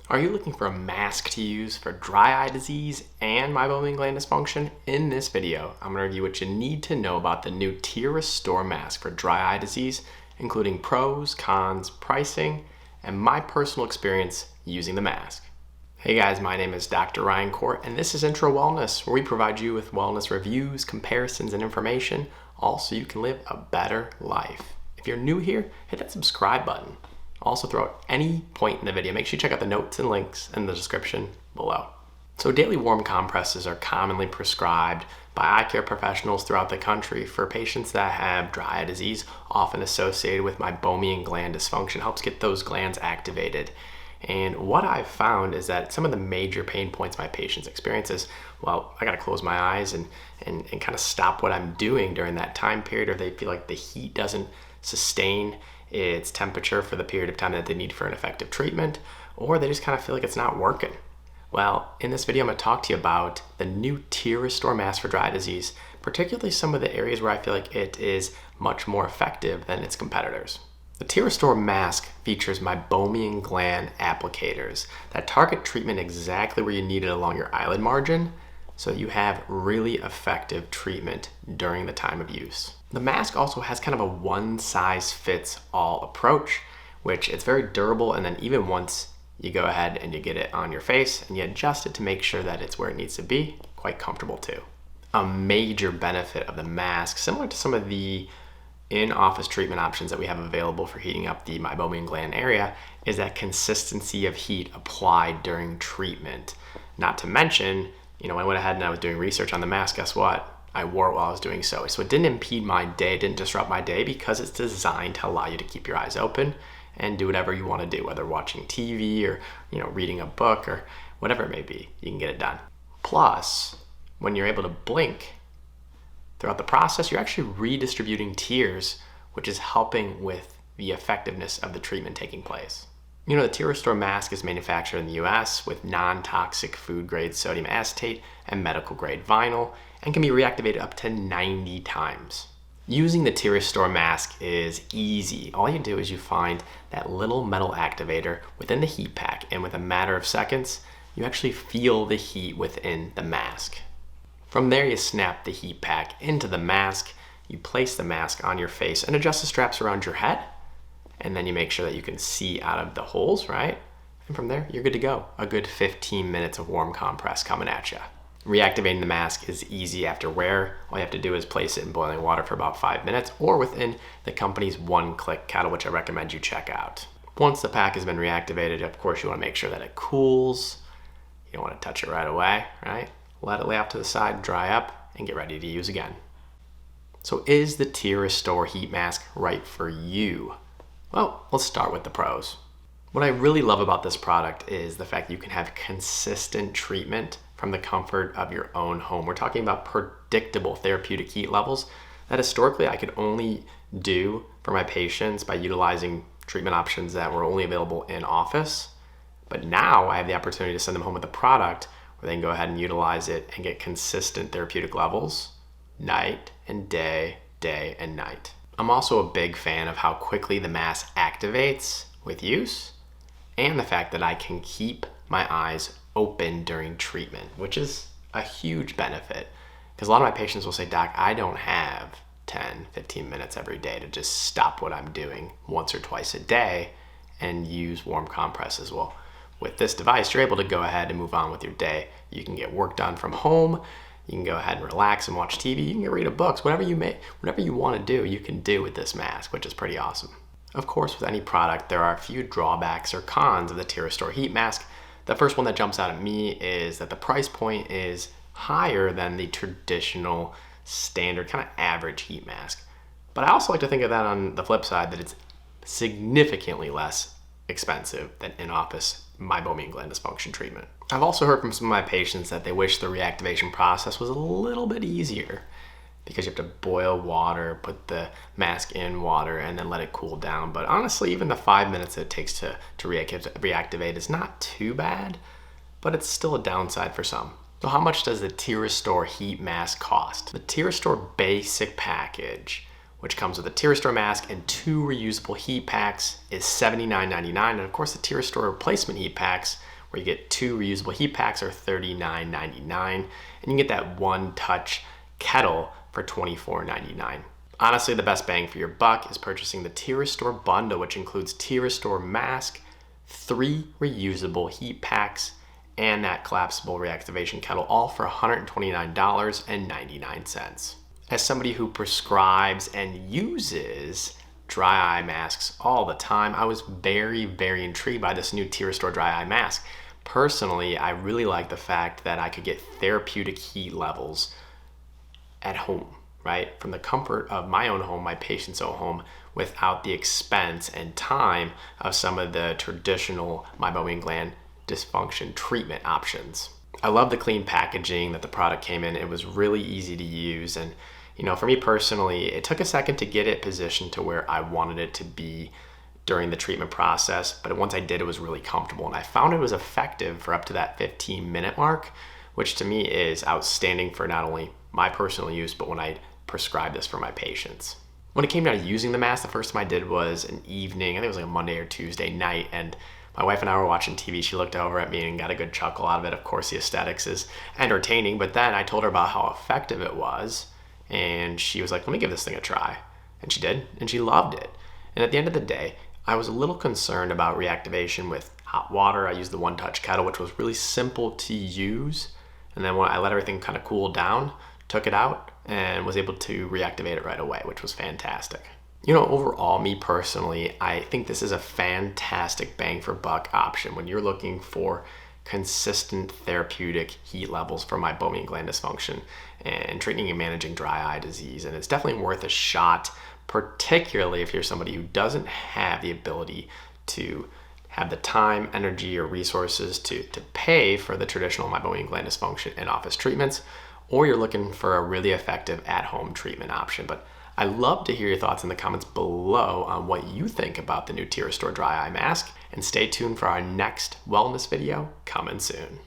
Are you looking for a mask to use for dry eye disease and meibomian gland dysfunction? In this video, I'm going to review what you need to know about the new TearRestore Mask for dry eye disease, including pros, cons, pricing, and my personal experience using the mask. Hey guys, my name is Dr. Ryan Corte, and this is Intro Wellness, where we provide you with wellness reviews, comparisons, and information, all so you can live a better life. If you're new here, hit that subscribe button. Also, throughout any point in the video, make sure you check out the notes and links in the description below. So daily warm compresses are commonly prescribed by eye care professionals throughout the country for patients that have dry eye disease, often associated with meibomian gland dysfunction. Helps get those glands activated. And what I've found is that some of the major pain points my patients experience is, well, I gotta close my eyes and kind of stop what I'm doing during that time period, or they feel like the heat doesn't sustain its temperature for the period of time that they need for an effective treatment, or they just kind of feel like it's not working. Well, in this video, I'm gonna talk to you about the new TearRestore Mask for dry eye disease, particularly some of the areas where I feel like it is much more effective than its competitors. The TearRestore Mask features meibomian gland applicators that target treatment exactly where you need it along your eyelid margin, so you have really effective treatment during the time of use. The mask also has kind of a one-size-fits-all approach, which it's very durable, and then even once you go ahead and you get it on your face and you adjust it to make sure that it's where it needs to be, quite comfortable too. A major benefit of the mask, similar to some of the in-office treatment options that we have available for heating up the meibomian gland area, is that consistency of heat applied during treatment. Not to mention, when I went ahead and I was doing research on the mask, guess what? I wore it while I was doing so. So it didn't impede my day, it didn't disrupt my day, because it's designed to allow you to keep your eyes open and do whatever you want to do, whether watching TV or reading a book or whatever it may be, you can get it done. Plus, when you're able to blink throughout the process, you're actually redistributing tears, which is helping with the effectiveness of the treatment taking place. The TearRestore Mask is manufactured in the US with non-toxic food-grade sodium acetate and medical-grade vinyl, and can be reactivated up to 90 times. Using the TearRestore Mask is easy. All you do is you find that little metal activator within the heat pack, and with a matter of seconds, you actually feel the heat within the mask. From there, you snap the heat pack into the mask, you place the mask on your face and adjust the straps around your head, and then you make sure that you can see out of the holes, right? And from there, you're good to go. A good 15 minutes of warm compress coming at you. Reactivating the mask is easy after wear. All you have to do is place it in boiling water for about 5 minutes, or within the company's one-click kettle, which I recommend you check out. Once the pack has been reactivated, of course, you want to make sure that it cools. You don't want to touch it right away, right? Let it lay off to the side, dry up, and get ready to use again. So is the TearRestore Heat Mask right for you? Well, let's start with the pros. What I really love about this product is the fact that you can have consistent treatment from the comfort of your own home. We're talking about predictable therapeutic heat levels that historically I could only do for my patients by utilizing treatment options that were only available in office. But now I have the opportunity to send them home with a product where they can go ahead and utilize it and get consistent therapeutic levels night and day, day and night. I'm also a big fan of how quickly the mask activates with use, and the fact that I can keep my eyes open during treatment, which is a huge benefit. Because a lot of my patients will say, Doc, I don't have 10, 15 minutes every day to just stop what I'm doing once or twice a day and use warm compresses. Well, with this device, you're able to go ahead and move on with your day. You can get work done from home. You can go ahead and relax and watch TV. You can read books, whatever you want to do, you can do with this mask, which is pretty awesome. Of course, with any product, there are a few drawbacks or cons of the TearRestore Heat Mask. The first one that jumps out at me is that the price point is higher than the traditional standard kind of average heat mask. But I also like to think of that on the flip side, that it's significantly less expensive than in-office meibomian gland dysfunction treatment. I've also heard from some of my patients that they wish the reactivation process was a little bit easier, because you have to boil water, put the mask in water, and then let it cool down. But honestly, even the 5 minutes it takes to reactivate is not too bad, but it's still a downside for some. So how much does the TearRestore Heat Mask cost? The TearRestore Basic Package, which comes with a TearRestore mask and 2 reusable heat packs, is $79.99. And of course, the TearRestore Replacement Heat Packs, where you get 2 reusable heat packs are $39.99, and you can get that one-touch kettle for $24.99. Honestly, the best bang for your buck is purchasing the TearRestore bundle, which includes TearRestore Mask, 3 reusable heat packs, and that collapsible reactivation kettle, all for $129.99. As somebody who prescribes and uses dry eye masks all the time, I was very, very intrigued by this new TearRestore dry eye mask. Personally, I really like the fact that I could get therapeutic heat levels at home, right? From the comfort of my own home, my patient's own home, without the expense and time of some of the traditional meibomian gland dysfunction treatment options. I love the clean packaging that the product came in. It was really easy to use, and for me personally, it took a second to get it positioned to where I wanted it to be during the treatment process, but once I did, it was really comfortable, and I found it was effective for up to that 15-minute mark, which to me is outstanding for not only my personal use, but when I prescribe this for my patients. When it came down to using the mask, the first time I did was an evening, I think it was like a Monday or Tuesday night, and my wife and I were watching TV. She looked over at me and got a good chuckle out of it. Of course, the aesthetics is entertaining, but then I told her about how effective it was, and she was like, let me give this thing a try. And she did, and she loved it. And at the end of the day, I was a little concerned about reactivation with hot water. I used the one-touch kettle, which was really simple to use. And then when I let everything kind of cool down, took it out, and was able to reactivate it right away, which was fantastic. Overall, me personally, I think this is a fantastic bang for buck option when you're looking for consistent therapeutic heat levels for meibomian gland dysfunction and treating and managing dry eye disease. And it's definitely worth a shot, particularly if you're somebody who doesn't have the ability to have the time, energy, or resources to pay for the traditional meibomian gland dysfunction in-office treatments, or you're looking for a really effective at-home treatment option. But I'd love to hear your thoughts in the comments below on what you think about the new TearRestore dry eye mask, and stay tuned for our next wellness video coming soon.